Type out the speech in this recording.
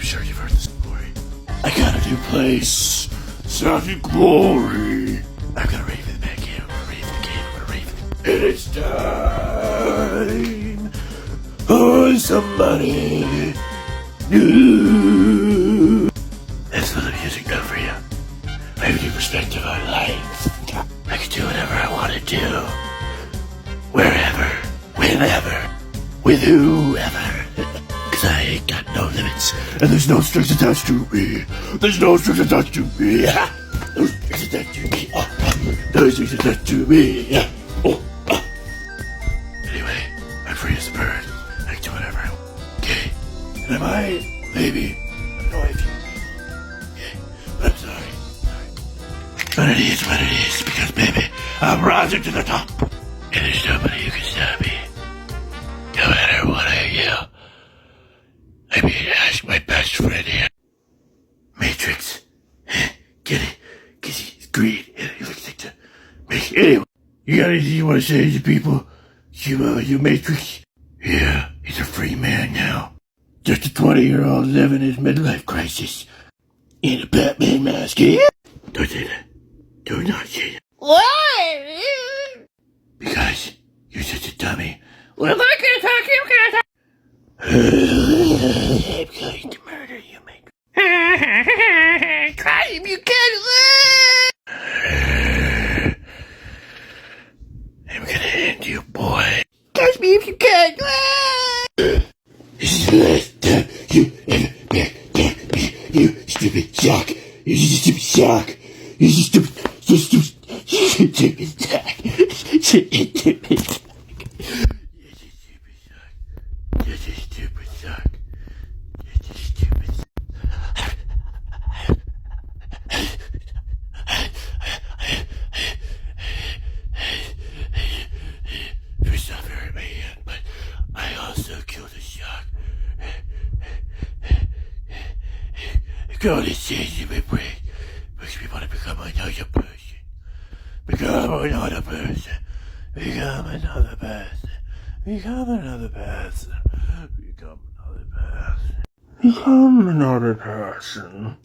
sure you've heard the story. I got a new place. Sounding glory. I'm gonna rave in the batcave. I'm gonna rave in the cave. I'm gonna rave. And it's time for some money. New. That's a little music note for you. I have a new perspective on life. I can do whatever I want to do. Wherever, whenever, with whoever. Cause I ain't got no limits. And there's no strings attached to me. There's no strings attached to me. No strings attached to me. No strings attached to me. Anyway, I'm free as a bird. I can do whatever I want. Okay? And I might, maybe, annoy you. Okay? But I'm sorry. But it is what it is, because baby, I'm rising to the top. And there's nobody who can stop me. No matter what I yell. I mean, ask my best friend here. Matrix. Get it? Cause he's green and he looks like the Matrix. Anyway, you got anything you want to say to people? You Matrix? Yeah, he's a free man now. Just a 20-year-old living his midlife crisis. In a Batman mask, yeah? Don't say that. Do not say that. Why? Because you're such a dummy. Well, I can't talk, you can't talk. I'm going to murder you, Matrix. Try him, you can't. I'm gonna end you, boy. Catch me if you can. This is the last time you ever back me, you stupid shark. You stupid shark. You stupid shark. Stupid shark. Stupid shark. You're a stupid shark. You're a stupid shark. First off, it hurt my hand, but I also killed a shark. God is changing my brain. Makes me want to become another person. Become another person. Become another person. Become another person. Become another person. Become another person.